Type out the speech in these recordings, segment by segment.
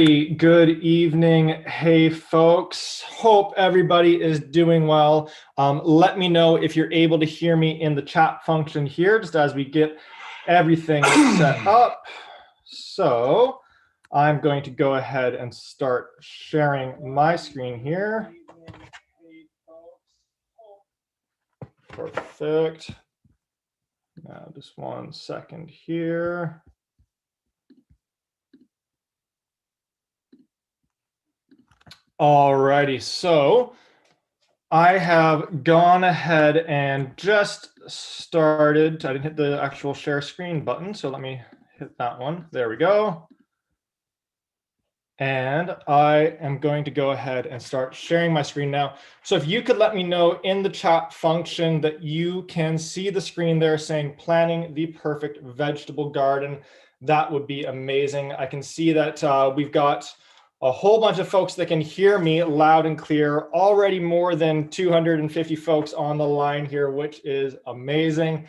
very good evening. Hey, folks. Hope everybody is doing well. Let me know if you're able to hear me in the chat function here, just as we get everything set up. So I'm going to go ahead and start sharing my screen here. Perfect. Now, just 1 second here. Alrighty, so I have gone ahead and just started. I didn't hit the actual share screen button, so let me hit that one. There we go. And I am going to go ahead and start sharing my screen now. So if you could let me know in the chat function that you can see the screen there saying planning the perfect vegetable garden, that would be amazing. I can see that we've got a whole bunch of folks that can hear me loud and clear, already more than 250 folks on the line here, which is amazing.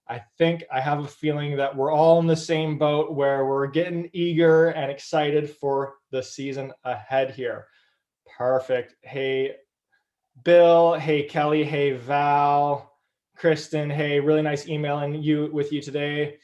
I think I have a feeling that we're all in the same boat where we're getting eager and excited for the season ahead here. Perfect. Hey, Bill. Hey, Kelly. Hey, Val. Kristen. Hey, really nice emailing with you today.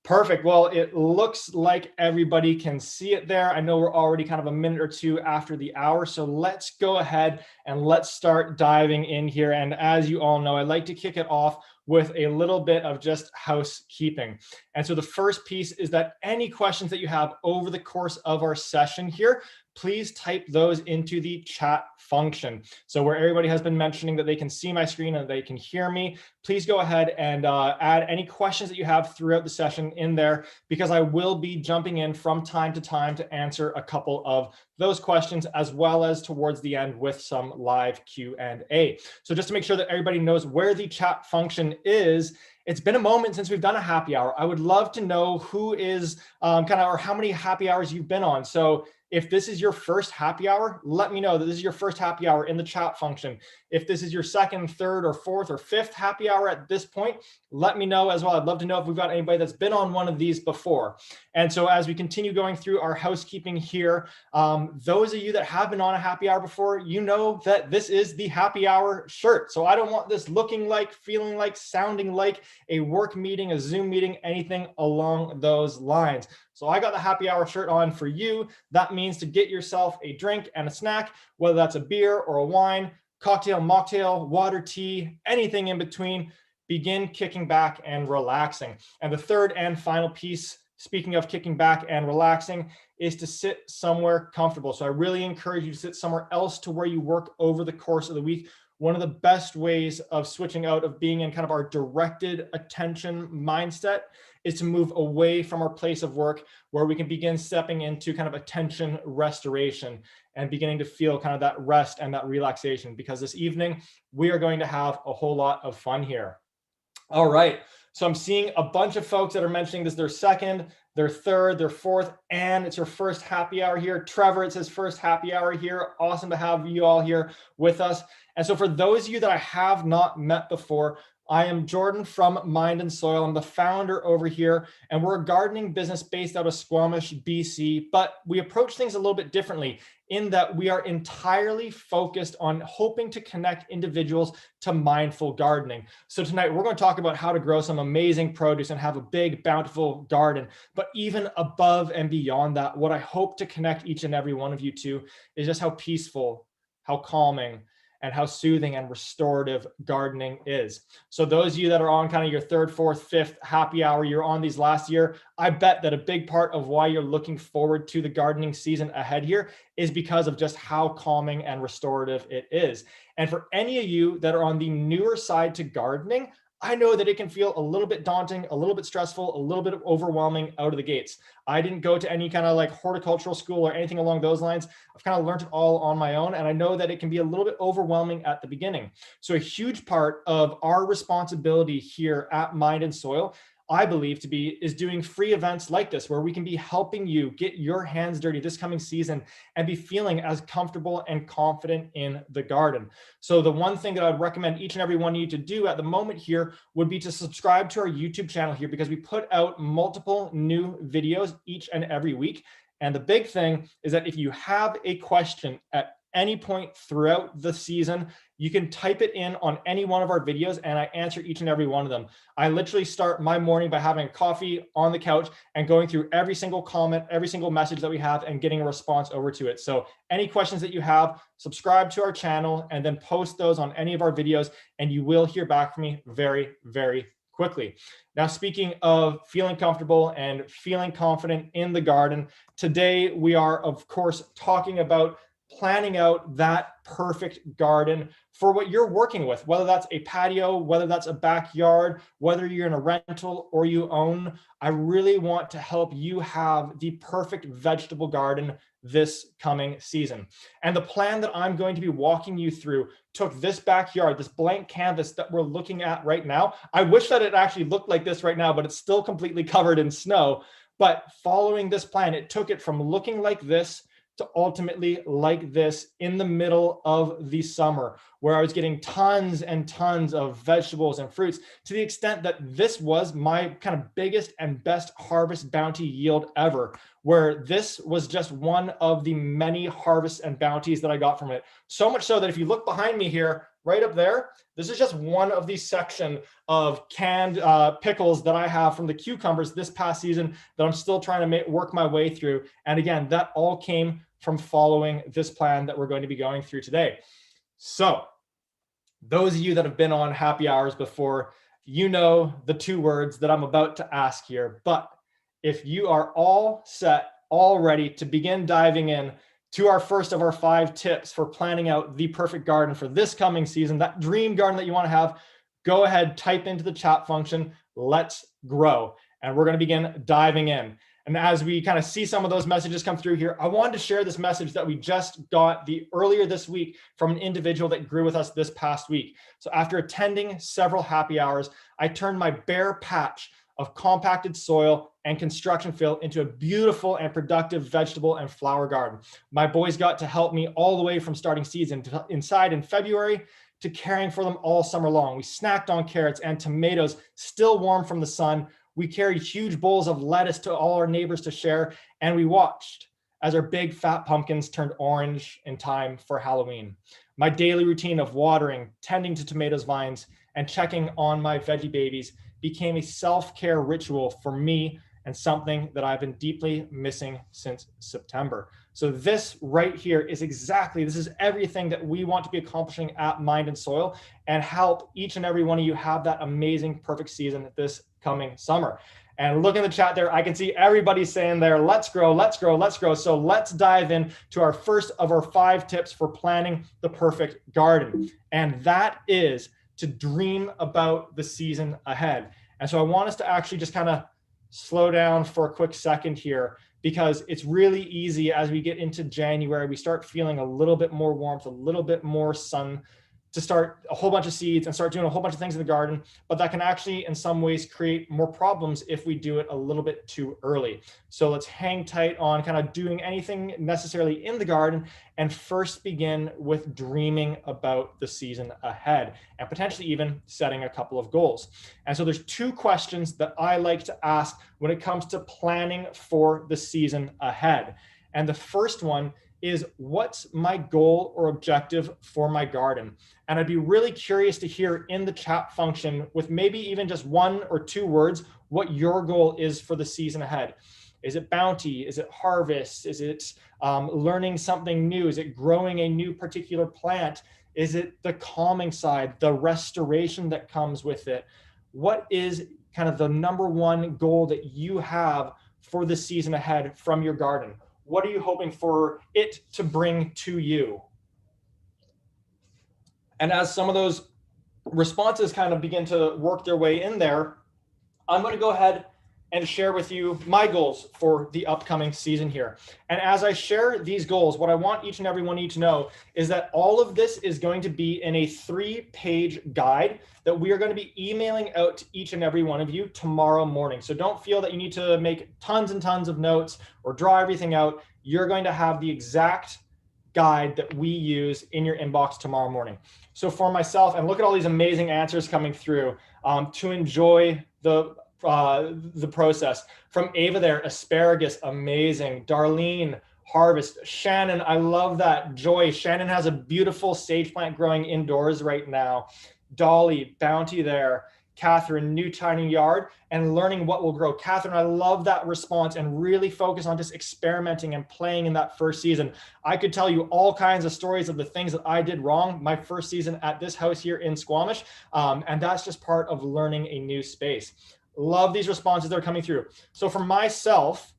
Perfect. Well, it looks like everybody can see it there. I know we're already kind of a minute or two after the hour, so let's go ahead and let's start diving in here. And as you all know, I like to kick it off with a little bit of just housekeeping. And so the first piece is that any questions that you have over the course of our session here, please type those into the chat function. So where everybody has been mentioning that they can see my screen and they can hear me, please go ahead and add any questions that you have throughout the session in there, because I will be jumping in from time to answer a couple of those questions, as well as towards the end with some live Q&A. So just to make sure that everybody knows where the chat function is, it's been a moment since we've done a happy hour. I would love to know who is or how many happy hours you've been on. So if this is your first happy hour, let me know that this is your first happy hour in the chat function. If this is your second, third, or fourth, or fifth happy hour at this point, let me know as well. I'd love to know if we've got anybody that's been on one of these before. And so as we continue going through our housekeeping here, those of you that have been on a happy hour before, you know that this is the happy hour shirt. So I don't want this looking like, feeling like, sounding like a work meeting, a Zoom meeting, anything along those lines. So I got the happy hour shirt on for you. That means to get yourself a drink and a snack, whether that's a beer or a wine, cocktail, mocktail, water, tea, anything in between. Begin kicking back and relaxing. And the third and final piece, speaking of kicking back and relaxing, is to sit somewhere comfortable. So I really encourage you to sit somewhere else to where you work over the course of the week. One of the best ways of switching out of being in kind of our directed attention mindset is to move away from our place of work, where we can begin stepping into kind of attention restoration and beginning to feel kind of that rest and that relaxation, because this evening we are going to have a whole lot of fun here. All right, so I'm seeing a bunch of folks that are mentioning this, their second, their third, their fourth, and it's your first happy hour here. Trevor, it says first happy hour here. Awesome to have you all here with us. And so for those of you that I have not met before, I am Jordan from Mind and Soil. I'm the founder over here, and we're a gardening business based out of Squamish, BC, but we approach things a little bit differently in that we are entirely focused on hoping to connect individuals to mindful gardening. So tonight we're going to talk about how to grow some amazing produce and have a big, bountiful garden. But even above and beyond that, what I hope to connect each and every one of you to is just how peaceful, how calming, and how soothing and restorative gardening is. So those of you that are on kind of your third, fourth, fifth happy hour, you're on these last year, I bet that a big part of why you're looking forward to the gardening season ahead here is because of just how calming and restorative it is. And for any of you that are on the newer side to gardening, I know that it can feel a little bit daunting, a little bit stressful, a little bit overwhelming out of the gates. I didn't go to any kind of like horticultural school or anything along those lines. I've kind of learned it all on my own. And I know that it can be a little bit overwhelming at the beginning. So a huge part of our responsibility here at Mind and Soil, I believe to be, is doing free events like this, where we can be helping you get your hands dirty this coming season and be feeling as comfortable and confident in the garden. So the one thing that I would recommend each and every one of you to do at the moment here would be to subscribe to our YouTube channel here, because we put out multiple new videos each and every week. And the big thing is that if you have a question at any point throughout the season, you can type it in on any one of our videos and I answer each and every one of them. I literally start my morning by having a coffee on the couch and going through every single comment, every single message that we have and getting a response over to it. So any questions that you have, subscribe to our channel and then post those on any of our videos and you will hear back from me very, very quickly. Now, speaking of feeling comfortable and feeling confident in the garden, today we are, of course, talking about planning out that perfect garden for what you're working with, whether that's a patio, whether that's a backyard, whether you're in a rental or you own. I really want to help you have the perfect vegetable garden this coming season. And the plan that I'm going to be walking you through took this backyard, this blank canvas that we're looking at right now. I wish that it actually looked like this right now, but it's still completely covered in snow. But following this plan, it took it from looking like this to ultimately like this in the middle of the summer, where I was getting tons and tons of vegetables and fruits, to the extent that this was my kind of biggest and best harvest bounty yield ever, where this was just one of the many harvests and bounties that I got from it. So much so that if you look behind me here, right up there, this is just one of these section of canned pickles that I have from the cucumbers this past season that I'm still trying to work my way through. And again, that all came from following this plan that we're going to be going through today. So those of you that have been on happy hours before, you know the two words that I'm about to ask here. But if you are all set, all ready to begin diving in to our first of our 5 tips for planning out the perfect garden for this coming season, that dream garden that you want to have, go ahead, type into the chat function, let's grow. And we're going to begin diving in. And as we kind of see some of those messages come through here, I wanted to share this message that we just got earlier this week from an individual that grew with us this past week. So after attending several happy hours, I turned my bare patch of compacted soil and construction fill into a beautiful and productive vegetable and flower garden. My boys got to help me all the way from starting seeds inside in February to caring for them all summer long. We snacked on carrots and tomatoes still warm from the sun. We carried huge bowls of lettuce to all our neighbors to share, and we watched as our big fat pumpkins turned orange in time for Halloween. My daily routine of watering, tending to tomatoes vines, and checking on my veggie babies became a self-care ritual for me and something that I've been deeply missing since September. So this right here is this is everything that we want to be accomplishing at Mind and Soil and help each and every one of you have that amazing, perfect season this coming summer. And look in the chat there, I can see everybody saying there, let's grow, let's grow, let's grow. So let's dive in to our first of our 5 tips for planning the perfect garden. And that is to dream about the season ahead. And so I want us to actually just kind of slow down for a quick second here, because it's really easy as we get into January, we start feeling a little bit more warmth, a little bit more sun, to start a whole bunch of seeds and start doing a whole bunch of things in the garden. But that can actually, in some ways, create more problems if we do it a little bit too early. So let's hang tight on kind of doing anything necessarily in the garden and first begin with dreaming about the season ahead and potentially even setting a couple of goals. And so there's 2 questions that I like to ask when it comes to planning for the season ahead. And the first one is, what's my goal or objective for my garden? And I'd be really curious to hear in the chat function, with maybe even just 1 or 2 words, what your goal is for the season ahead. Is it bounty? Is it harvest? Is it learning something new? Is it growing a new particular plant? Is it the calming side, the restoration that comes with it? What is kind of the number 1 goal that you have for the season ahead from your garden? What are you hoping for it to bring to you? And as some of those responses kind of begin to work their way in there, I'm going to go ahead and share with you my goals for the upcoming season here. And as I share these goals, what I want each and every one of you to know is that all of this is going to be in a 3-page guide that we are going to be emailing out to each and every one of you tomorrow morning. So don't feel that you need to make tons and tons of notes or draw everything out. You're going to have the exact guide that we use in your inbox tomorrow morning. So for myself, and look at all these amazing answers coming through, to enjoy the the process. From Ava there, asparagus, amazing. Darlene, harvest. Shannon, I love that. Joy, Shannon has a beautiful sage plant growing indoors right now. Dolly, bounty there. Catherine, new tiny yard and learning what will grow. Catherine, I love that response and really focus on just experimenting and playing in that first season. I could tell you all kinds of stories of the things that I did wrong my first season at this house here in Squamish. And that's just part of learning a new space. Love these responses that are coming through. So for myself,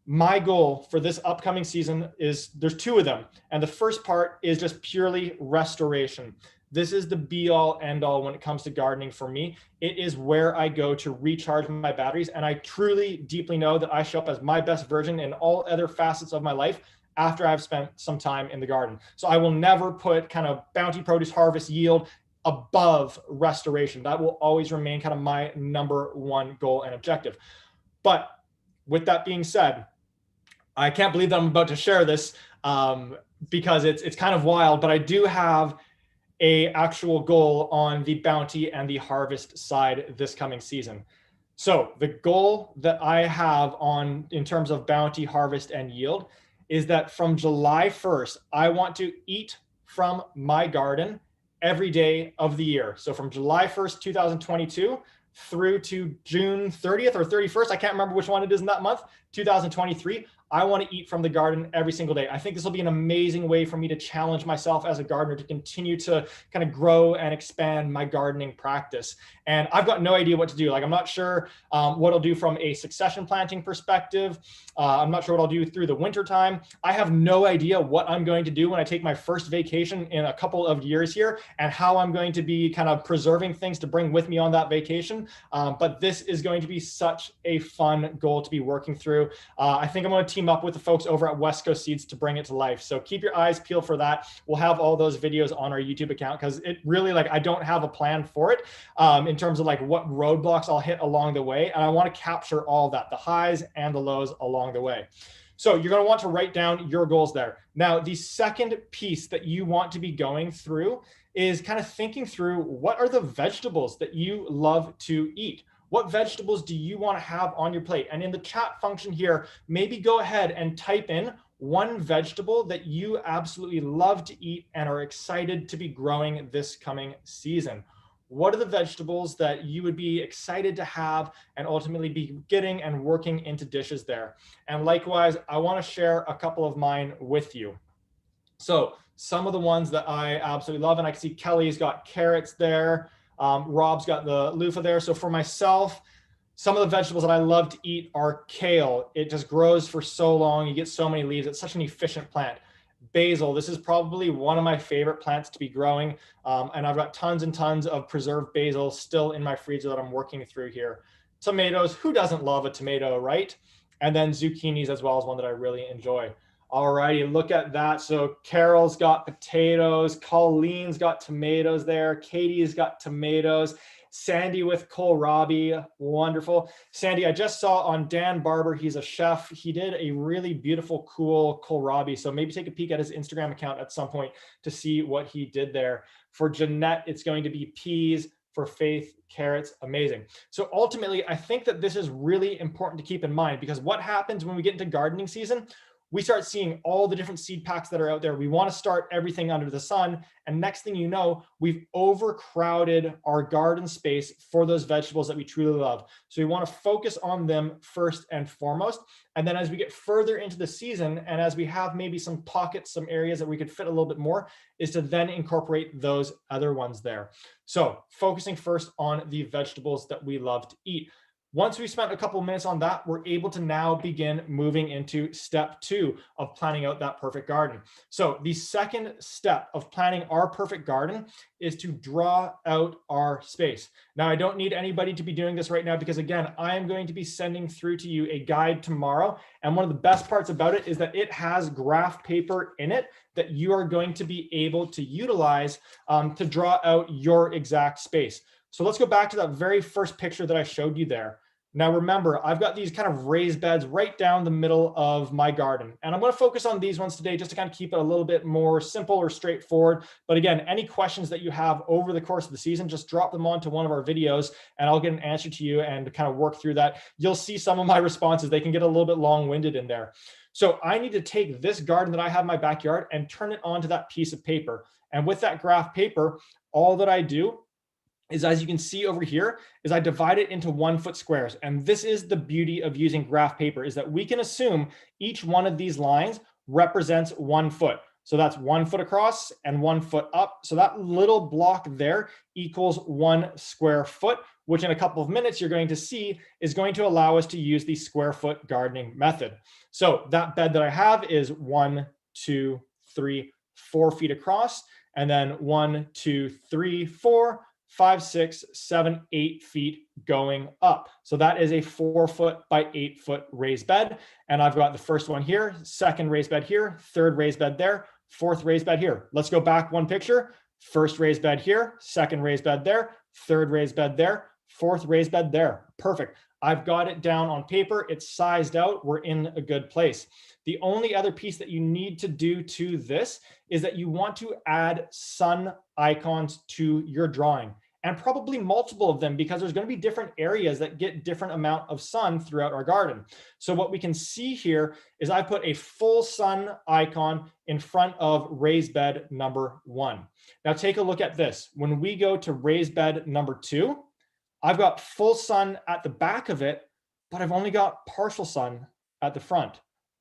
my goal for this upcoming season is, there's two of them. And the first part is just purely restoration. This is the be all end all when it comes to gardening for me. It is where I go to recharge my batteries. And I truly, deeply know that I show up as my best version in all other facets of my life after I've spent some time in the garden. So I will never put kind of bounty produce harvest yield above restoration. That will always remain kind of my number one goal and objective. But with that being said, I can't believe that I'm about to share this because it's kind of wild, but I do have a actual goal on the bounty and the harvest side this coming season. So the goal that I have on in terms of bounty, harvest, and yield is that from July 1st, I want to eat from my garden every day of the year. So from July 1st, 2022 through to June 30th or 31st, I can't remember which one it is in that month, 2023, I want to eat from the garden every single day. I think this will be an amazing way for me to challenge myself as a gardener to continue to kind of grow and expand my gardening practice. And I've got no idea what to do. Like, I'm not sure what I'll do from a succession planting perspective. I'm not sure what I'll do through the winter time. I have no idea what I'm going to do when I take my first vacation in a couple of years here and how I'm going to be kind of preserving things to bring with me on that vacation. But this is going to be such a fun goal to be working through. I think I'm going to team up with the folks over at West Coast Seeds to bring it to life. So keep your eyes peeled for that. We'll have all those videos on our YouTube account because it really, like, I don't have a plan for it in terms of like what roadblocks I'll hit along the way. And I want to capture all that, the highs and the lows along the way. So you're going to want to write down your goals there. Now, the second piece that you want to be going through is kind of thinking through what are the vegetables that you love to eat. What vegetables do you want to have on your plate? And in the chat function here, maybe go ahead and type in one vegetable that you absolutely love to eat and are excited to be growing this coming season. What are the vegetables that you would be excited to have and ultimately be getting and working into dishes there? And likewise, I want to share a couple of mine with you. So some of the ones that I absolutely love, and I can see Kelly's got carrots there. Rob's got the loofah there. So for myself, some of the vegetables that I love to eat are kale. It just grows for so long. You get so many leaves. It's such an efficient plant. Basil, this is probably one of my favorite plants to be growing. And I've got tons and tons of preserved basil still in my freezer that I'm working through here. Tomatoes, who doesn't love a tomato, right? And then zucchinis as well is one that I really enjoy. All righty, look at that. So Carol's got potatoes, Colleen's got tomatoes there, Katie's got tomatoes, Sandy with kohlrabi, wonderful. Sandy, I just saw on Dan Barber, he's a chef. He did a really beautiful, cool kohlrabi. So maybe take a peek at his Instagram account at some point to see what he did there. For Jeanette, it's going to be peas. For Faith, carrots, amazing. So ultimately, I think that this is really important to keep in mind because what happens when we get into gardening season, we start seeing all the different seed packs that are out there. We want to start everything under the sun. And next thing you know, we've overcrowded our garden space for those vegetables that we truly love. So we want to focus on them first and foremost. And then as we get further into the season, and as we have maybe some pockets, some areas that we could fit a little bit more, is to then incorporate those other ones there. So focusing first on the vegetables that we love to eat. Once we spent a couple of minutes on that, we're able to now begin moving into step 2 of planning out that perfect garden. So the second step of planning our perfect garden is to draw out our space. Now, I don't need anybody to be doing this right now because, again, I am going to be sending through to you a guide tomorrow. And one of the best parts about it is that it has graph paper in it that you are going to be able to utilize to draw out your exact space. So let's go back to that very first picture that I showed you there. Now remember, I've got these kind of raised beds right down the middle of my garden. And I'm going to focus on these ones today just to kind of keep it a little bit more simple or straightforward. But again, any questions that you have over the course of the season, just drop them onto one of our videos and I'll get an answer to you and kind of work through that. You'll see some of my responses. They can get a little bit long-winded in there. So I need to take this garden that I have in my backyard and turn it onto that piece of paper. And with that graph paper, all that I do is, as you can see over here, is I divide it into 1 foot squares. And this is the beauty of using graph paper, is that we can assume each one of these lines represents 1 foot. So that's 1 foot across and 1 foot up. So that little block there equals 1 square foot, which in a couple of minutes you're going to see is going to allow us to use the square foot gardening method. So that bed that I have is 1, 2, 3, 4 feet across, and then 1, 2, 3, 4, 5, 6, 7, 8 feet going up. So that is a 4 foot by 8 foot raised bed. And I've got the first one here, second raised bed here, third raised bed there, fourth raised bed here. Let's go back one picture. First raised bed here, second raised bed there, third raised bed there, fourth raised bed there. Perfect. I've got it down on paper. It's sized out. We're in a good place. The only other piece that you need to do to this is that you want to add sun icons to your drawing, and probably multiple of them, because there's going to be different areas that get different amount of sun throughout our garden. So what we can see here is I put a full sun icon in front of raised bed number 1. Now take a look at this. When we go to raised bed number 2, I've got full sun at the back of it, but I've only got partial sun at the front.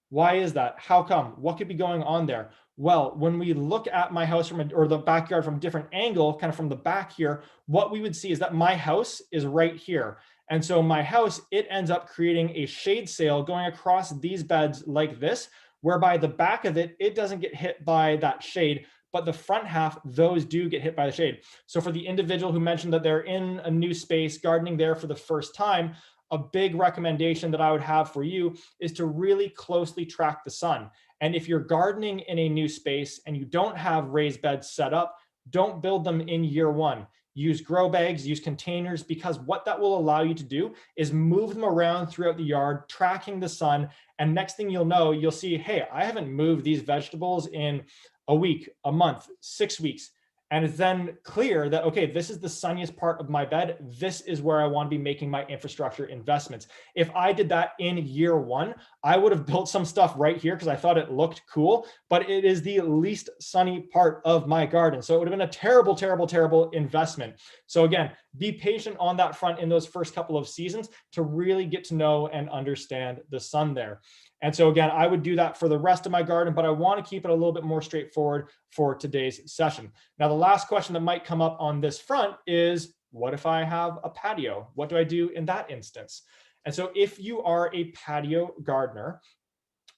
Why is that? How come? What could be going on there? Well, when we look at my house or the backyard from a different angle, kind of from the back here, what we would see is that my house is right here. And so my house, it ends up creating a shade sail going across these beds like this, whereby the back of it, it doesn't get hit by that shade, but the front half, those do get hit by the shade. So for the individual who mentioned that they're in a new space, gardening there for the first time, a big recommendation that I would have for you is to really closely track the sun. And if you're gardening in a new space and you don't have raised beds set up, don't build them in year 1. Use grow bags, use containers, because what that will allow you to do is move them around throughout the yard, tracking the sun. And next thing you'll know, you'll see, hey, I haven't moved these vegetables in a week, a month, 6 weeks. And it's then clear that, okay, this is the sunniest part of my bed. This is where I want to be making my infrastructure investments. If I did that in year 1, I would have built some stuff right here because I thought it looked cool, but it is the least sunny part of my garden. So it would have been a terrible, terrible, terrible investment. So again, be patient on that front in those first couple of seasons to really get to know and understand the sun there. And so again, I would do that for the rest of my garden, but I want to keep it a little bit more straightforward for today's session. Now, the last question that might come up on this front is, what if I have a patio? What do I do in that instance? And so if you are a patio gardener,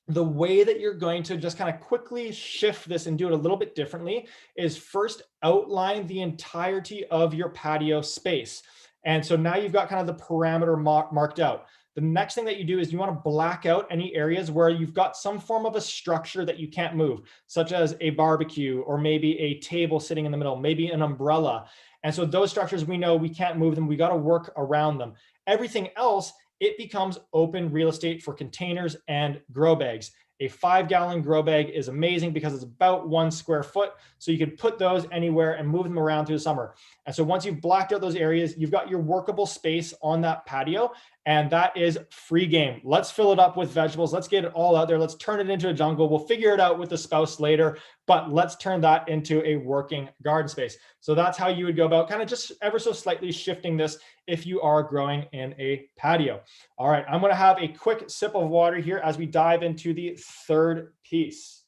the way that you're going to just kind of quickly shift this and do it a little bit differently is first outline the entirety of your patio space. And so now you've got kind of the parameter marked out. The next thing that you do is you want to black out any areas where you've got some form of a structure that you can't move, such as a barbecue or maybe a table sitting in the middle, maybe an umbrella. And so those structures, we know we can't move them. We got to work around them. Everything else, it becomes open real estate for containers and grow bags. A 5-gallon grow bag is amazing because it's about 1 square foot. So you can put those anywhere and move them around through the summer. And so once you've blacked out those areas, you've got your workable space on that patio, and that is free game. Let's fill it up with vegetables. Let's get it all out there. Let's turn it into a jungle. We'll figure it out with the spouse later, but let's turn that into a working garden space. So that's how you would go about kind of just ever so slightly shifting this if you are growing in a patio. All right, I'm going to have a quick sip of water here as we dive into the third piece.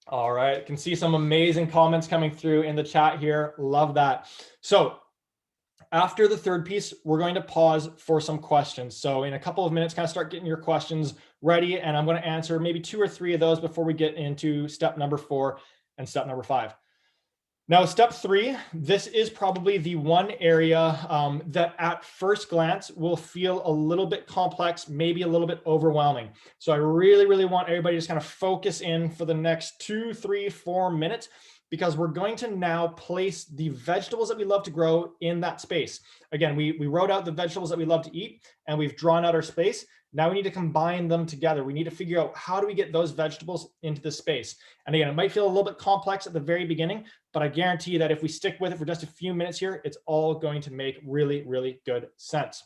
All right, I can see some amazing comments coming through in the chat here. Love that. So after the third piece, we're going to pause for some questions. So in a couple of minutes, kind of start getting your questions ready, and I'm going to answer maybe 2 or 3 of those before we get into step number 4 and step number 5. Now, step 3, this is probably the one area that at first glance will feel a little bit complex, maybe a little bit overwhelming. So I really, really want everybody to just kind of focus in for the next 2, 3, 4 minutes because we're going to now place the vegetables that we love to grow in that space. Again, we wrote out the vegetables that we love to eat and we've drawn out our space. Now we need to combine them together. We need to figure out how do we get those vegetables into the space. And again, it might feel a little bit complex at the very beginning, but I guarantee you that if we stick with it for just a few minutes here, it's all going to make really, really good sense.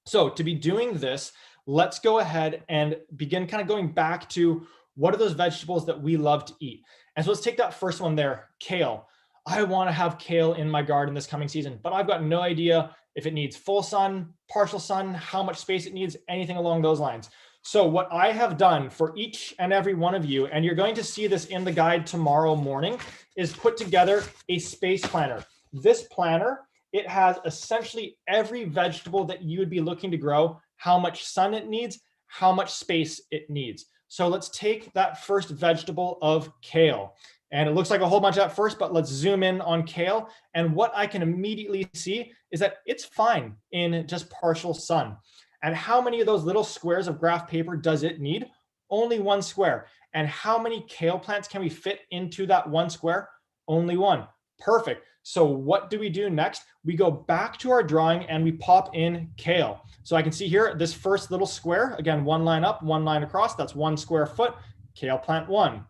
So to be doing this, let's go ahead and begin kind of going back to what are those vegetables that we love to eat. And so let's take that first one there, kale. I want to have kale in my garden this coming season, but I've got no idea if it needs full sun, partial sun, how much space it needs, anything along those lines. So what I have done for each and every one of you, and you're going to see this in the guide tomorrow morning, is put together a space planner. This planner, it has essentially every vegetable that you would be looking to grow, how much sun it needs, how much space it needs. So let's take that first vegetable of kale. And it looks like a whole bunch at first, but let's zoom in on kale. And what I can immediately see is that it's fine in just partial sun. And how many of those little squares of graph paper does it need? Only one square. And how many kale plants can we fit into that one square? Only one. Perfect. So what do we do next? We go back to our drawing and we pop in kale. So I can see here, this first little square, again, one line up, one line across, that's 1 square foot, kale plant 1.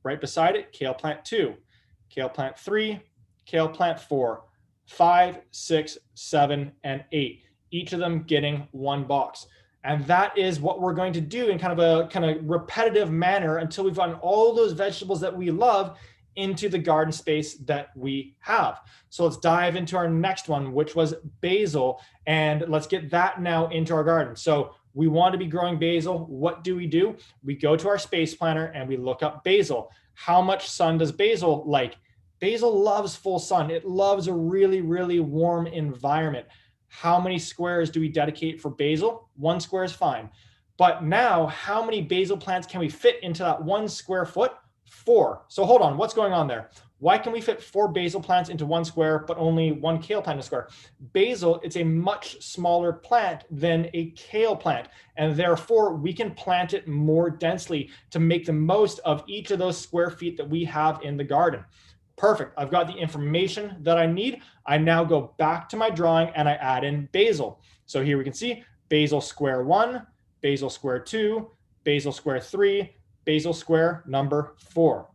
Right beside it, kale plant 2, kale plant 3, kale plant 4, 5, 6, 7, and 8, each of them getting 1 box. And that is what we're going to do in kind of a repetitive manner until we've gotten all those vegetables that we love into the garden space that we have. So let's dive into our next one, which was basil. And let's get that now into our garden. So we want to be growing basil. What do? We go to our space planner and we look up basil. How much sun does basil like? Basil loves full sun. It loves a really, really warm environment. How many squares do we dedicate for basil? 1 square is fine. But now, how many basil plants can we fit into that 1 square foot? 4. So hold on, what's going on there? Why can we fit 4 basil plants into 1 square, but only 1 kale plant in a square? Basil, it's a much smaller plant than a kale plant, and therefore we can plant it more densely to make the most of each of those square feet that we have in the garden. Perfect. I've got the information that I need. I now go back to my drawing and I add in basil. So here we can see basil square 1, basil square 2, basil square 3, basil square number 4.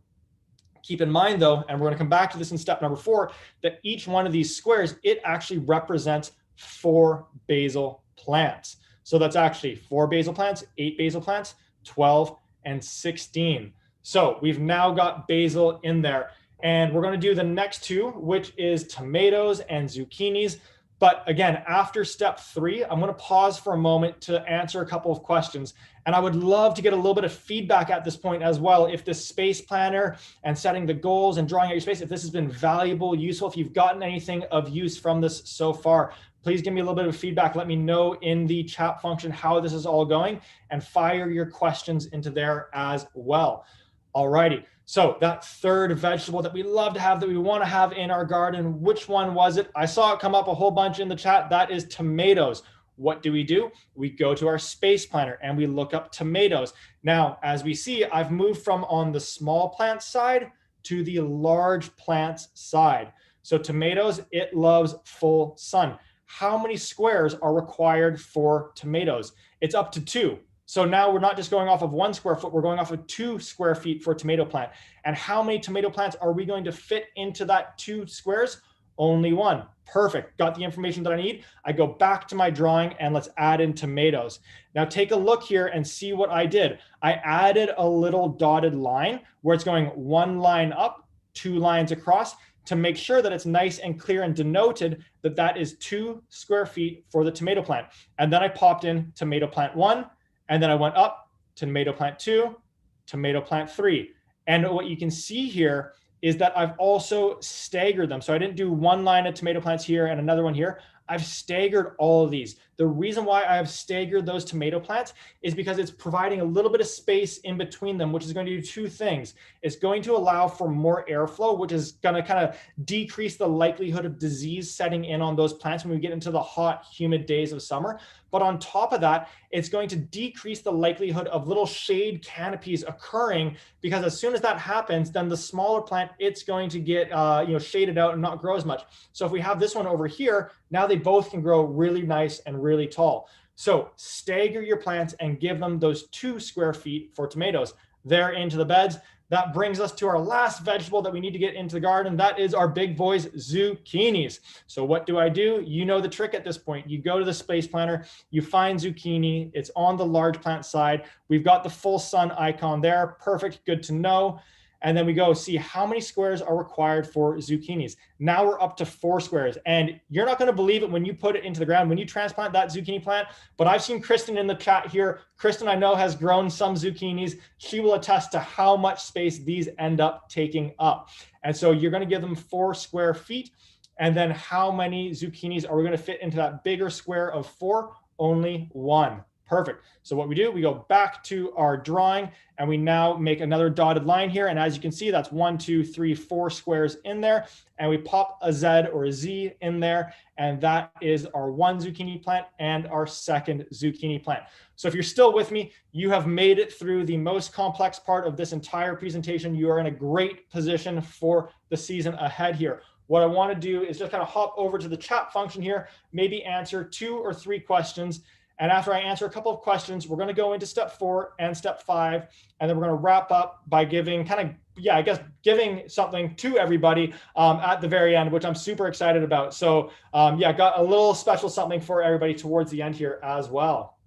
Keep in mind though, and we're going to come back to this in step number 4, that each one of these squares, it actually represents 4 basil plants. So that's actually 4 basil plants, 8 basil plants, 12, and 16. So we've now got basil in there. And we're going to do the next 2, which is tomatoes and zucchinis. But again, after step 3, I'm going to pause for a moment to answer a couple of questions. And I would love to get a little bit of feedback at this point as well. If this space planner and setting the goals and drawing out your space, if this has been valuable, useful, if you've gotten anything of use from this so far, please give me a little bit of feedback. Let me know in the chat function how this is all going and fire your questions into there as well. Alrighty. So that third vegetable that we love to have, that we want to have in our garden, which one was it? I saw it come up a whole bunch in the chat. That is tomatoes. What do? We go to our space planner and we look up tomatoes. Now, as we see, I've moved from on the small plant side to the large plants side. So tomatoes, it loves full sun. How many squares are required for tomatoes? It's up to 2. So now we're not just going off of 1 square foot, we're going off of 2 square feet for a tomato plant. And how many tomato plants are we going to fit into that 2 squares? Only 1. Perfect. Got the information that I need. I go back to my drawing and let's add in tomatoes. Now take a look here and see what I did. I added a little dotted line where it's going 1 line up, 2 lines across to make sure that it's nice and clear and denoted that that is 2 square feet for the tomato plant. And then I popped in tomato plant 1. And then I went up, tomato plant 2, tomato plant 3. And what you can see here is that I've also staggered them. So I didn't do 1 line of tomato plants here and another one here. I've staggered all of these. The reason why I have staggered those tomato plants is because it's providing a little bit of space in between them, which is going to do 2 things. It's going to allow for more airflow, which is going to kind of decrease the likelihood of disease setting in on those plants when we get into the hot, humid days of summer. But on top of that, it's going to decrease the likelihood of little shade canopies occurring, because as soon as that happens, then the smaller plant, it's going to get shaded out and not grow as much. So if we have this one over here, now they both can grow really nice and really tall. So stagger your plants and give them those 2 square feet for tomatoes. They're into the beds. That brings us to our last vegetable that we need to get into the garden. That is our big boys, zucchinis. So what do? You know the trick at this point. You go to the space planner, you find zucchini. It's on the large plant side. We've got the full sun icon there. Perfect, good to know. And then we go see how many squares are required for zucchinis. Now we're up to 4 squares. And you're not going to believe it when you put it into the ground, when you transplant that zucchini plant. But I've seen Kristen in the chat here. Kristen, I know, has grown some zucchinis. She will attest to how much space these end up taking up. And so you're going to give them 4 square feet. And then how many zucchinis are we going to fit into that bigger square of 4? Only 1. Perfect. So what we do, we go back to our drawing and we now make another dotted line here. And as you can see, that's 1, 2, 3, 4 squares in there. And we pop a Z or a Z in there. And that is our 1 zucchini plant and our 2nd zucchini plant. So if you're still with me, you have made it through the most complex part of this entire presentation. You are in a great position for the season ahead here. What I want to do is just kind of hop over to the chat function here, maybe answer 2 or 3 questions. And after I answer a couple of questions, we're going to go into step 4 and step 5. And then we're going to wrap up by giving giving something to everybody at the very end, which I'm super excited about. So got a little special something for everybody towards the end here as well.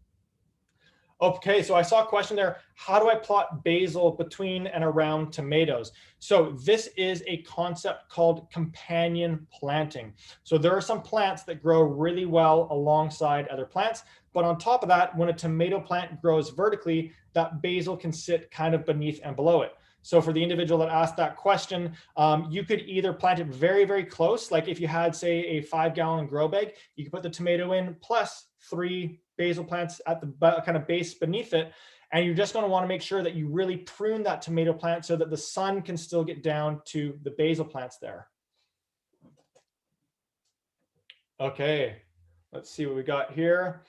Okay, so I saw a question there. How do I plot basil between and around tomatoes? So this is a concept called companion planting. So there are some plants that grow really well alongside other plants. But on top of that, when a tomato plant grows vertically, that basil can sit kind of beneath and below it. So for the individual that asked that question, you could either plant it very, very close. Like if you had, say, a 5-gallon grow bag, you could put the tomato in plus 3 basil plants at the kind of base beneath it. And you're just going to want to make sure that you really prune that tomato plant so that the sun can still get down to the basil plants there. Okay, let's see what we got here.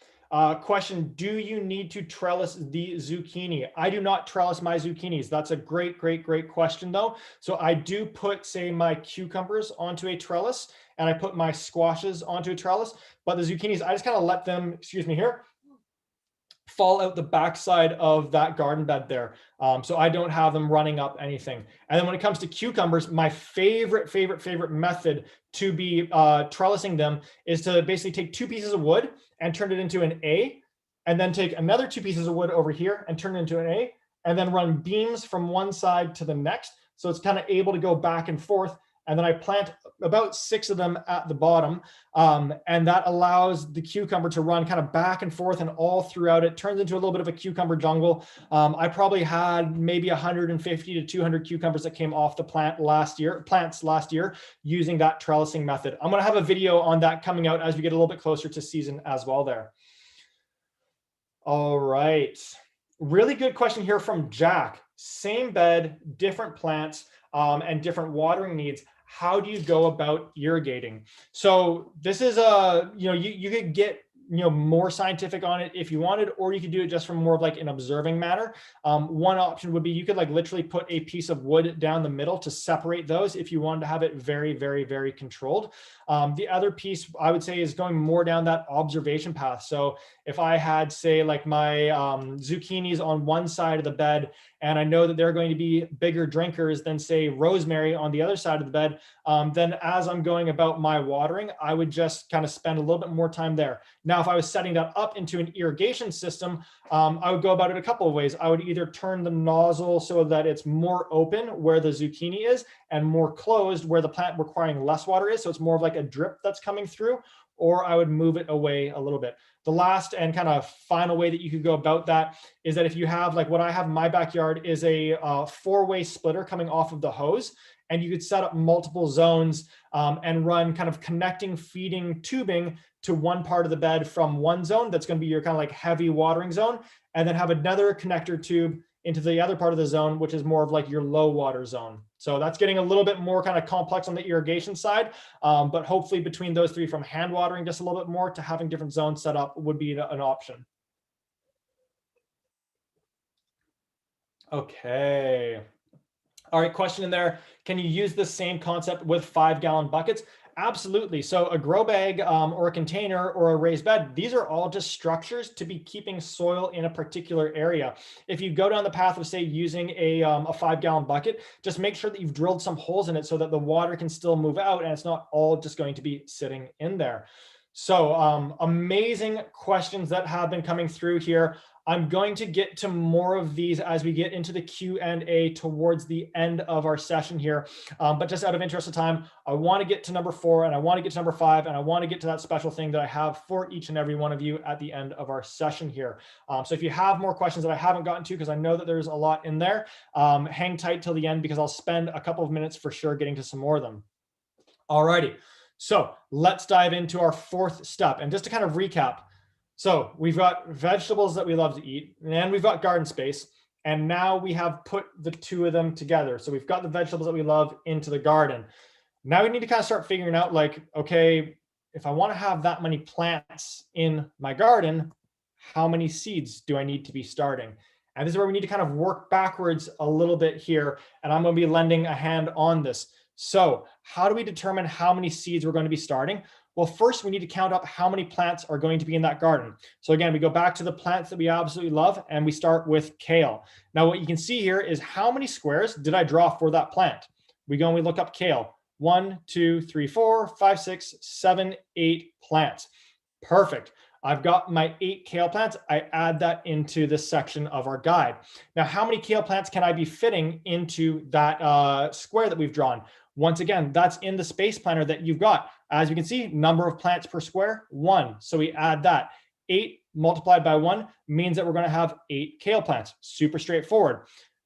Question, do you need to trellis the zucchini? I do not trellis my zucchinis. That's a great, great, great question though. So I do put, say, my cucumbers onto a trellis and I put my squashes onto a trellis, but the zucchinis, I just kind of let them, fall out the backside of that garden bed there. So I don't have them running up anything. And then when it comes to cucumbers, my favorite method to be trellising them is to basically take 2 pieces of wood and turn it into an A, and then take another 2 pieces of wood over here and turn it into an A, and then run beams from one side to the next. So it's kind of able to go back and forth. And then I plant about 6 of them at the bottom. And that allows the cucumber to run kind of back and forth and all throughout. It turns into a little bit of a cucumber jungle. I probably had maybe 150 to 200 cucumbers that came off the plants last year using that trellising method. I'm going to have a video on that coming out as we get a little bit closer to season as well there. All right. Really good question here from Jack. Same bed, different plants, and different watering needs. How do you go about irrigating? So this is you could get more scientific on it if you wanted, or you could do it just from more of like an observing manner. One option would be you could like literally put a piece of wood down the middle to separate those if you wanted to have it very, very, very controlled. The other piece I would say is going more down that observation path. So if I had, say, like my zucchinis on one side of the bed, and I know that they're going to be bigger drinkers than, say, rosemary on the other side of the bed, then as I'm going about my watering, I would just kind of spend a little bit more time there. Now, if I was setting that up into an irrigation system, I would go about it a couple of ways. I would either turn the nozzle so that it's more open where the zucchini is and more closed where the plant requiring less water is. So it's more of like a drip that's coming through, or I would move it away a little bit. The last and kind of final way that you could go about that is that if you have, like what I have in my backyard is a 4-way splitter coming off of the hose, and you could set up multiple zones and run kind of connecting feeding tubing to one part of the bed from one zone. That's going to be your kind of like heavy watering zone, and then have another connector tube into the other part of the zone, which is more of like your low water zone. So that's getting a little bit more kind of complex on the irrigation side. But hopefully between those three, from hand watering just a little bit more to having different zones set up, would be an option. Okay. All right, question in there. Can you use the same concept with 5-gallon buckets? Absolutely. So a grow bag or a container or a raised bed, these are all just structures to be keeping soil in a particular area. If you go down the path of, say, using a 5-gallon bucket, just make sure that you've drilled some holes in it so that the water can still move out and it's not all just going to be sitting in there. So amazing questions that have been coming through here. I'm going to get to more of these as we get into the Q&A towards the end of our session here. But just out of interest of time, I want to get to number 4 and I want to get to number 5 and I want to get to that special thing that I have for each and every one of you at the end of our session here. So if you have more questions that I haven't gotten to, because I know that there's a lot in there, hang tight till the end because I'll spend a couple of minutes for sure getting to some more of them. All righty. So let's dive into our 4th step. And just to kind of recap, so we've got vegetables that we love to eat, and we've got garden space. And now we have put the two of them together. So we've got the vegetables that we love into the garden. Now we need to kind of start figuring out, like, okay, if I want to have that many plants in my garden, how many seeds do I need to be starting? And this is where we need to kind of work backwards a little bit here. And I'm going to be lending a hand on this. So how do we determine how many seeds we're going to be starting? Well, first we need to count up how many plants are going to be in that garden. So again, we go back to the plants that we absolutely love and we start with kale. Now what you can see here is how many squares did I draw for that plant? We go and we look up kale. 1, 2, 3, 4, 5, 6, 7, 8 plants. Perfect. I've got my 8 kale plants. I add that into this section of our guide. Now, how many kale plants can I be fitting into that square that we've drawn? Once again, that's in the space planner that you've got. As you can see, number of plants per square, 1. So we add that. 8 multiplied by 1 means that we're going to have 8 kale plants. Super straightforward.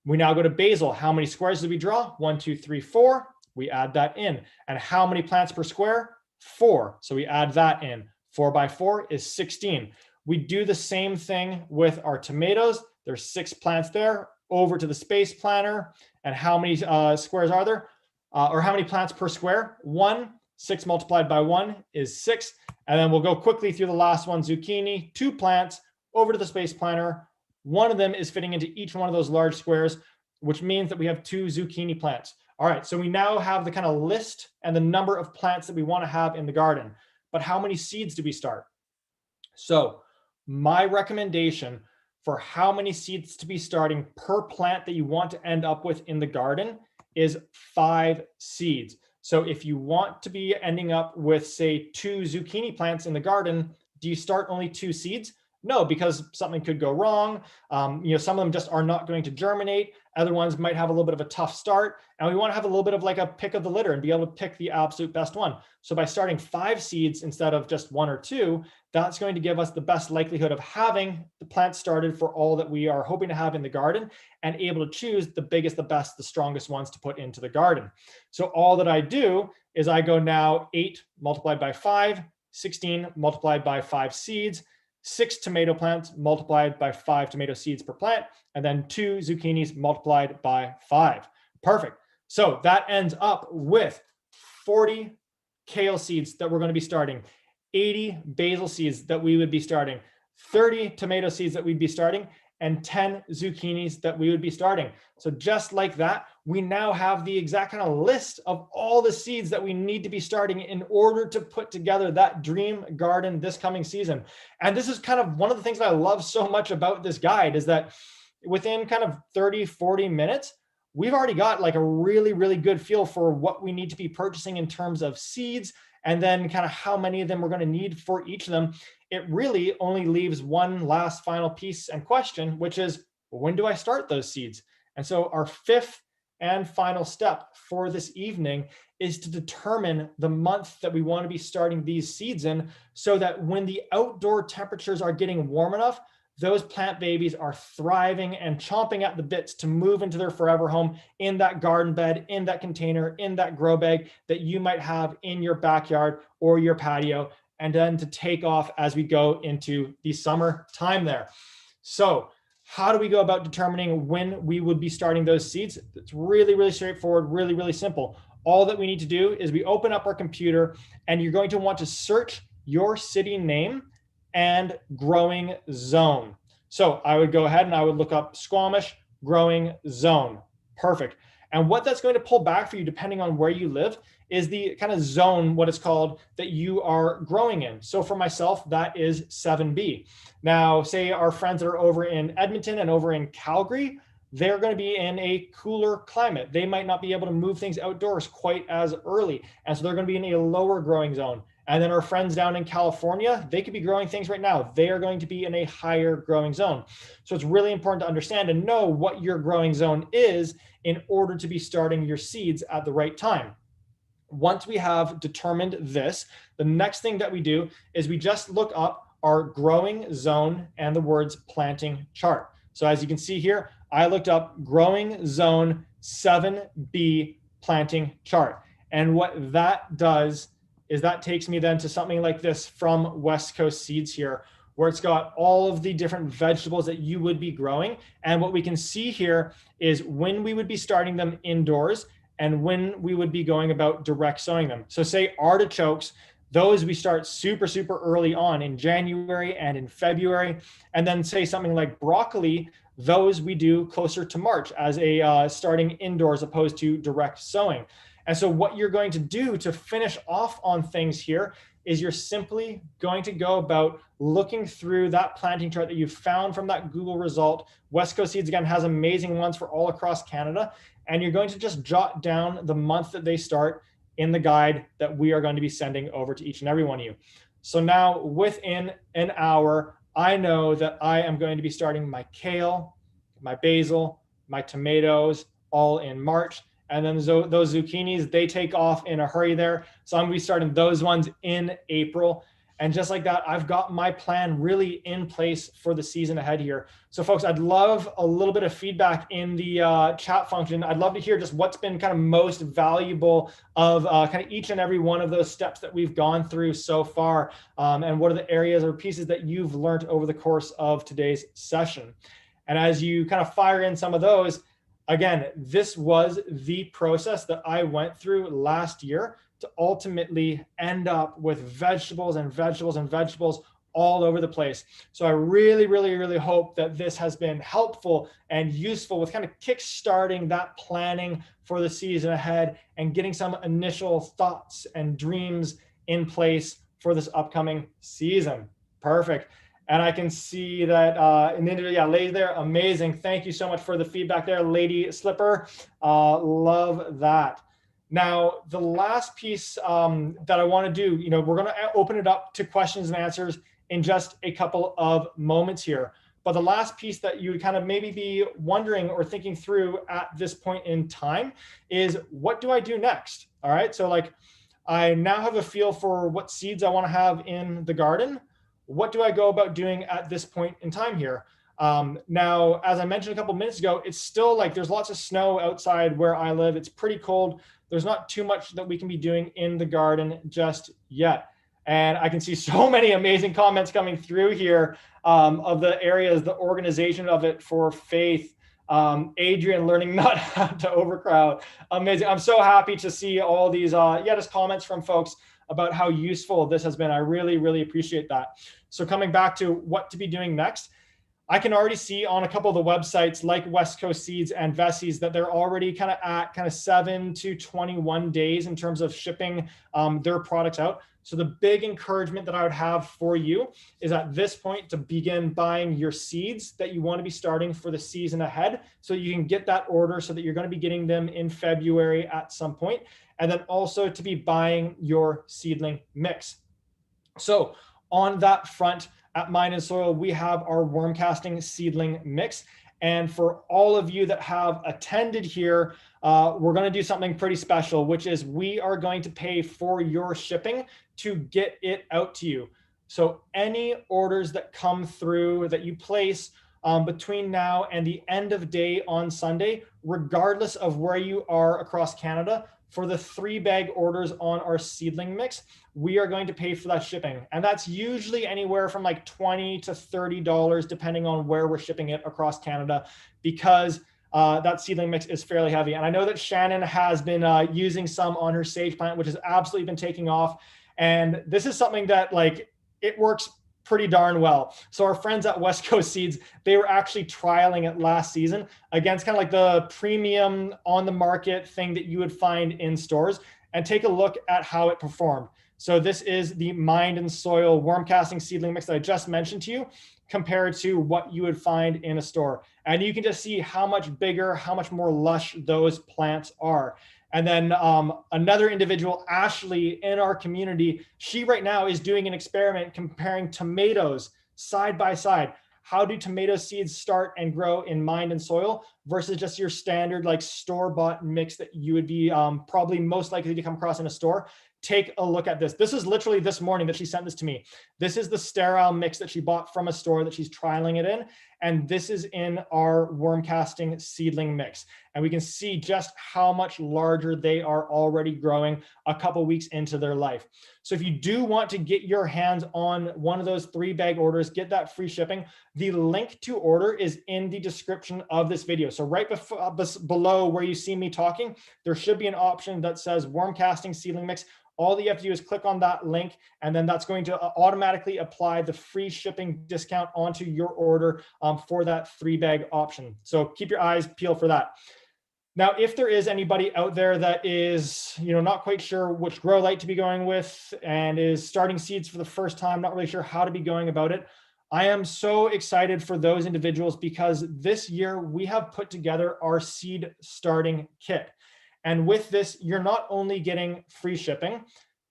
We now go to basil. How many squares did we draw? 1, 2, 3, 4. We add that in. And how many plants per square? 4. So we add that in. 4 by 4 is 16. We do the same thing with our tomatoes. There's 6 plants there. Over to the space planner. And how many squares are there? Or how many plants per square? 1. 6 multiplied by 1 is 6. And then we'll go quickly through the last one, zucchini, 2 plants, over to the space planner. One of them is fitting into each one of those large squares, which means that we have 2 zucchini plants. All right, so we now have the kind of list and the number of plants that we want to have in the garden. But how many seeds do we start? So my recommendation for how many seeds to be starting per plant that you want to end up with in the garden is 5 seeds. So if you want to be ending up with, say, 2 zucchini plants in the garden, do you start only 2 seeds? No, because something could go wrong. Some of them just are not going to germinate. Other ones might have a little bit of a tough start. And we want to have a little bit of like a pick of the litter and be able to pick the absolute best one. So by starting 5 seeds instead of just 1 or 2, that's going to give us the best likelihood of having the plants started for all that we are hoping to have in the garden and able to choose the biggest, the best, the strongest ones to put into the garden. So all that I do is I go now 8 multiplied by 5, 16 multiplied by 5 seeds, 6 tomato plants multiplied by 5 tomato seeds per plant, and then 2 zucchinis multiplied by 5. Perfect. So that ends up with 40 kale seeds that we're going to be starting, 80 basil seeds that we would be starting, 30 tomato seeds that we'd be starting, and 10 zucchinis that we would be starting. So just like that, we now have the exact kind of list of all the seeds that we need to be starting in order to put together that dream garden this coming season. And this is kind of one of the things that I love so much about this guide is that within kind of 30, 40 minutes, we've already got like a really, really good feel for what we need to be purchasing in terms of seeds, and then kind of how many of them we're going to need for each of them. It really only leaves one last final piece and question, which is, when do I start those seeds? And so our 5th and final step for this evening is to determine the month that we want to be starting these seeds in, so that when the outdoor temperatures are getting warm enough, those plant babies are thriving and chomping at the bits to move into their forever home in that garden bed, in that container, in that grow bag that you might have in your backyard or your patio, and then to take off as we go into the summer time there. So How do we go about determining when we would be starting those seeds? It's really, really straightforward, really, really simple. All that we need to do is we open up our computer and you're going to want to search your city name and growing zone. So I would go ahead and I would look up Squamish growing zone. Perfect. And what that's going to pull back for you, depending on where you live, is the kind of zone, what it's called, that you are growing in. So for myself, that is 7B. Now, say our friends that are over in Edmonton and over in Calgary, they're going to be in a cooler climate. They might not be able to move things outdoors quite as early. And so they're going to be in a lower growing zone. And then our friends down in California, they could be growing things right now. They are going to be in a higher growing zone. So it's really important to understand and know what your growing zone is in order to be starting your seeds at the right time. Once we have determined this, the next thing that we do is we just look up our growing zone and the words planting chart. So as you can see here, I looked up growing zone 7B planting chart. And what that does is that takes me then to something like this from West Coast Seeds here, where it's got all of the different vegetables that you would be growing. And what we can see here is when we would be starting them indoors and when we would be going about direct sowing them. So say artichokes, those we start super, super early on in January and in February. And then say something like broccoli, those we do closer to March as a starting indoors opposed to direct sowing. And so what you're going to do to finish off on things here is you're simply going to go about looking through that planting chart that you found from that Google result. West Coast Seeds, again, has amazing ones for all across Canada. And you're going to just jot down the month that they start in the guide that we are going to be sending over to each and every one of you. So now within an hour, I know that I am going to be starting my kale, my basil, my tomatoes, all in March. And then those zucchinis, they take off in a hurry there. So I'm gonna be starting those ones in April. And just like that, I've got my plan really in place for the season ahead here. So folks, I'd love a little bit of feedback in the chat function. I'd love to hear just what's been kind of most valuable of kind of each and every one of those steps that we've gone through so far. And what are the areas or pieces that you've learned over the course of today's session. And as you kind of fire in some of those, again, this was the process that I went through last year to ultimately end up with vegetables and vegetables and vegetables all over the place. So I really, really, really hope that this has been helpful and useful with kind of kickstarting that planning for the season ahead and getting some initial thoughts and dreams in place for this upcoming season. Perfect. And I can see that yeah, Lady there, amazing. Thank you so much for the feedback there, Lady Slipper. Love that. Now, the last piece that I want to do, we're going to open it up to questions and answers in just a couple of moments here. But the last piece that you would kind of maybe be wondering or thinking through at this point in time is, what do I do next? All right. So like, I now have a feel for what seeds I want to have in the garden. What do I go about doing at this point in time here? Now, as I mentioned a couple minutes ago, it's still like there's lots of snow outside where I live. It's pretty cold. There's not too much that we can be doing in the garden just yet. And I can see so many amazing comments coming through here of the areas, the organization of it for Faith. Adrian, learning not how to overcrowd. Amazing. I'm so happy to see all these, just comments from folks about how useful this has been. I really, really appreciate that. So coming back to what to be doing next, I can already see on a couple of the websites like West Coast Seeds and Vessies that they're already kind of at 7 to 21 days in terms of shipping their products out. So the big encouragement that I would have for you is at this point to begin buying your seeds that you want to be starting for the season ahead, so you can get that order so that you're going to be getting them in February at some point. And then also to be buying your seedling mix. So on that front, at Mind and Soil, we have our worm casting seedling mix. And for all of you that have attended here, we're going to do something pretty special, which is we are going to pay for your shipping to get it out to you. So any orders that come through that you place between now and the end of day on Sunday, regardless of where you are across Canada, for the 3-bag orders on our seedling mix, we are going to pay for that shipping. And that's usually anywhere from like $20 to $30, depending on where we're shipping it across Canada, because that seedling mix is fairly heavy. And I know that Shannon has been using some on her sage plant, which has absolutely been taking off. And this is something that like, it works pretty darn well. So our friends at West Coast Seeds, they were actually trialing it last season against kind of like the premium on the market thing that you would find in stores, and take a look at how it performed. So this is the Mind and Soil worm casting seedling mix that I just mentioned to you, compared to what you would find in a store. And you can just see how much bigger, how much more lush those plants are. And then another individual, Ashley, in our community, she right now is doing an experiment comparing tomatoes side by side. How do tomato seeds start and grow in Mind and Soil versus just your standard like store-bought mix that you would be probably most likely to come across in a store? Take a look at this. This is literally this morning that she sent this to me. This is the sterile mix that she bought from a store that she's trialing it in. And this is in our worm casting seedling mix. And we can see just how much larger they are already growing a couple weeks into their life. So if you do want to get your hands on one of those 3-bag orders, get that free shipping, the link to order is in the description of this video. So right below where you see me talking, there should be an option that says worm casting seedling mix. All that you have to do is click on that link, and then that's going to automatically apply the free shipping discount onto your order for that 3-bag option. So keep your eyes peeled for that. Now, if there is anybody out there that is, not quite sure which grow light to be going with and is starting seeds for the first time, not really sure how to be going about it, I am so excited for those individuals, because this year we have put together our seed starting kit. And with this, you're not only getting free shipping,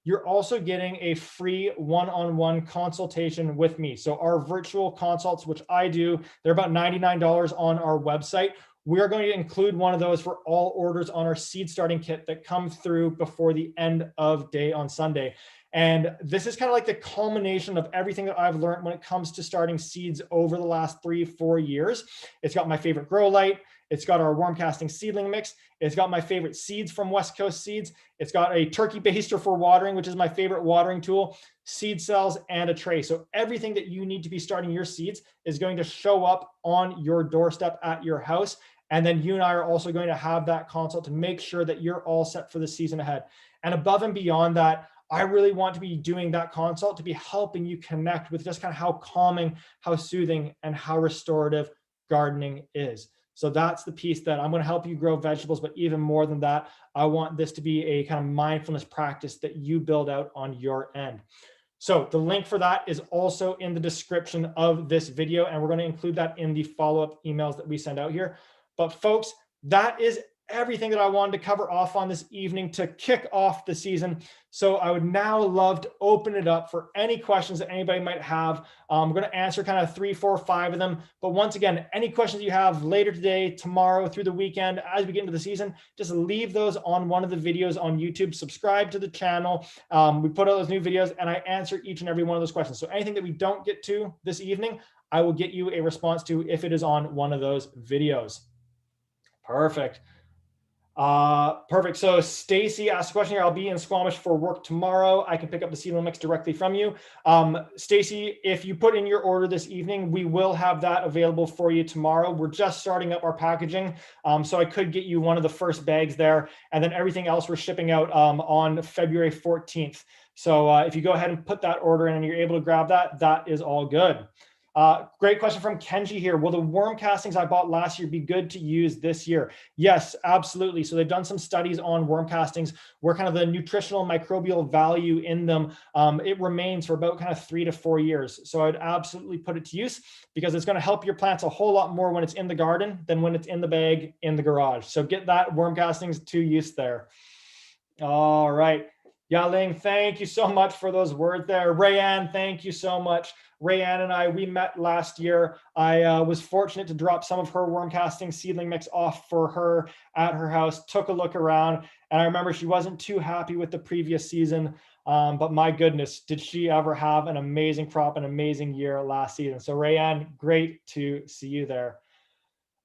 you're also getting a free one-on-one consultation with me. So our virtual consults, which I do, they're about $99 on our website. We're going to include one of those for all orders on our seed starting kit that come through before the end of day on Sunday. And this is kind of like the culmination of everything that I've learned when it comes to starting seeds over the last 3-4 years. It's got my favorite grow light. It's got our worm casting seedling mix. It's got my favorite seeds from West Coast Seeds. It's got a turkey baster for watering, which is my favorite watering tool, seed cells, and a tray. So everything that you need to be starting your seeds is going to show up on your doorstep at your house. And then you and I are also going to have that consult to make sure that you're all set for the season ahead. And above and beyond that, I really want to be doing that consult to be helping you connect with just kind of how calming, how soothing, and how restorative gardening is. So that's the piece that I'm going to help you grow vegetables. But even more than that, I want this to be a kind of mindfulness practice that you build out on your end. So the link for that is also in the description of this video, and we're going to include that in the follow-up emails that we send out here. But folks, that is everything that I wanted to cover off on this evening to kick off the season. So I would now love to open it up for any questions that anybody might have. I'm going to answer kind of 3, 4, 5 of them. But once again, any questions you have later today, tomorrow, through the weekend, as we get into the season, just leave those on one of the videos on YouTube. Subscribe to the channel. We put out those new videos, and I answer each and every one of those questions. So anything that we don't get to this evening, I will get you a response to if it is on one of those videos. Perfect. Perfect. So Stacy asked a question here. I'll be in Squamish for work tomorrow. I can pick up the seedling mix directly from you. Stacy, if you put in your order this evening, we will have that available for you tomorrow. We're just starting up our packaging. So I could get you one of the first bags there, and then everything else we're shipping out on February 14th. So if you go ahead and put that order in and you're able to grab that, that is all good. Great question from Kenji here. Will the worm castings I bought last year be good to use this year? Yes, absolutely. So they've done some studies on worm castings where kind of the nutritional microbial value in them, it remains for about kind of 3 to 4 years. So I'd absolutely put it to use, because it's going to help your plants a whole lot more when it's in the garden than when it's in the bag in the garage. So get that worm castings to use there. All right. Yaling, thank you so much for those words there. Rayanne, thank you so much. Rayanne and I, we met last year. I was fortunate to drop some of her worm casting seedling mix off for her at her house, took a look around, and I remember she wasn't too happy with the previous season, but my goodness, did she ever have an amazing crop, an amazing year last season. So Rayanne, great to see you there.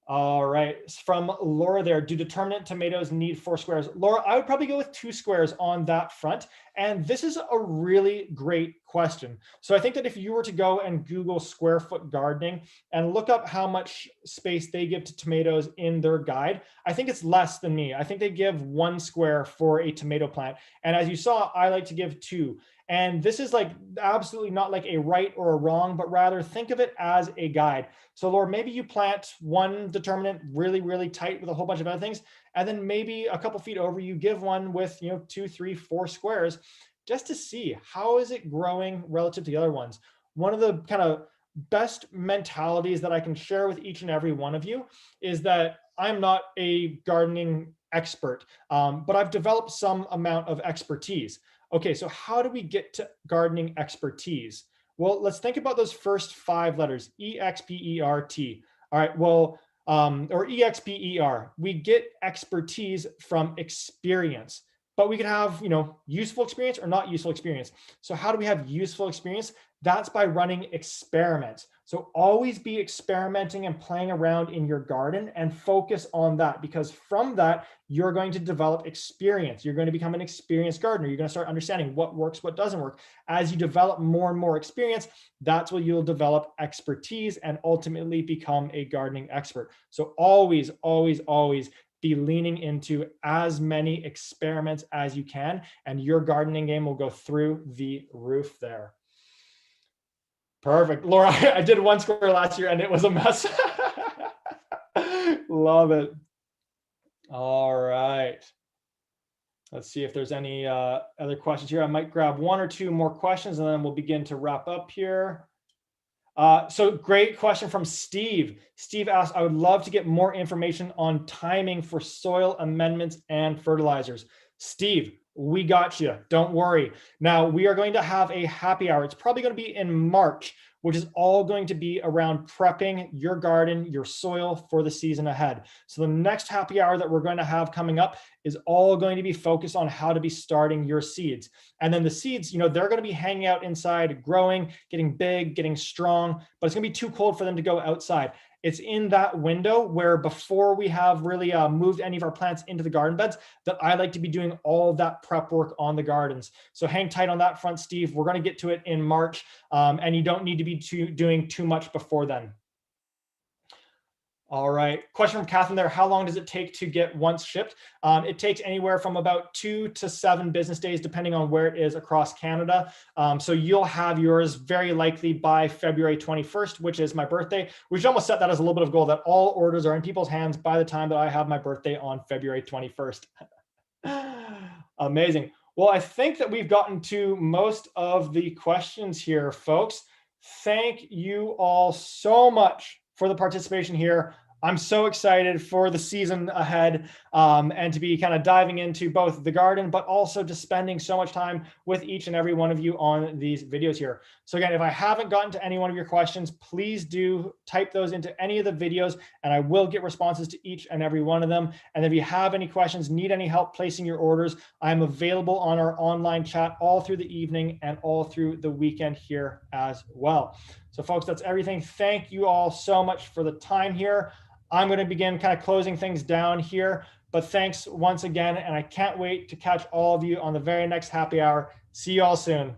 All right. From Laura there, do determinate tomatoes need 4 squares? Laura, I would probably go with 2 squares on that front. And this is a really great question. So I think that if you were to go and Google square foot gardening and look up how much space they give to tomatoes in their guide, I think it's less than me. I think they give 1 square for a tomato plant. And as you saw, I like to give 2. And this is like absolutely not like a right or a wrong, but rather think of it as a guide. So Laura, maybe you plant one determinant really, really tight with a whole bunch of other things. And then maybe a couple feet over, you give one with, 2, 3, 4 squares just to see how is it growing relative to the other ones. One of the kind of best mentalities that I can share with each and every one of you is that I'm not a gardening expert, but I've developed some amount of expertise. Okay, so how do we get to gardening expertise? Well, let's think about those first 5 letters, EXPERT. All right, well, or EXPER. We get expertise from experience, but we could have, useful experience or not useful experience. So how do we have useful experience? That's by running experiments. So always be experimenting and playing around in your garden and focus on that, because from that, you're going to develop experience. You're going to become an experienced gardener. You're going to start understanding what works, what doesn't work. As you develop more and more experience, that's where you'll develop expertise and ultimately become a gardening expert. So always, always, always be leaning into as many experiments as you can, and your gardening game will go through the roof there. Perfect. Laura, I did 1 square last year and it was a mess. Love it. All right. Let's see if there's any other questions here. I might grab 1 or 2 more questions and then we'll begin to wrap up here. So great question from Steve. Steve asked, I would love to get more information on timing for soil amendments and fertilizers. Steve, we got you. Don't worry. Now we are going to have a happy hour. It's probably going to be in March, which is all going to be around prepping your garden, your soil for the season ahead. So the next happy hour that we're going to have coming up is all going to be focused on how to be starting your seeds. And then the seeds, they're going to be hanging out inside, growing, getting big, getting strong, but it's going to be too cold for them to go outside. It's in that window where before we have really moved any of our plants into the garden beds that I like to be doing all of that prep work on the gardens. So hang tight on that front, Steve. We're going to get to it in March, and you don't need to be doing too much before then. All right. Question from Catherine there. How long does it take to get once shipped? It takes anywhere from about 2 to 7 business days, depending on where it is across Canada. So you'll have yours very likely by February 21st, which is my birthday. We should almost set that as a little bit of goal that all orders are in people's hands by the time that I have my birthday on February 21st. Amazing. Well, I think that we've gotten to most of the questions here, folks. Thank you all so much for the participation here. I'm so excited for the season ahead and to be kind of diving into both the garden, but also just spending so much time with each and every one of you on these videos here. So again, if I haven't gotten to any one of your questions, please do type those into any of the videos and I will get responses to each and every one of them. And if you have any questions, need any help placing your orders, I'm available on our online chat all through the evening and all through the weekend here as well. So folks, that's everything. Thank you all so much for the time here. I'm going to begin kind of closing things down here, but thanks once again. And I can't wait to catch all of you on the very next happy hour. See you all soon.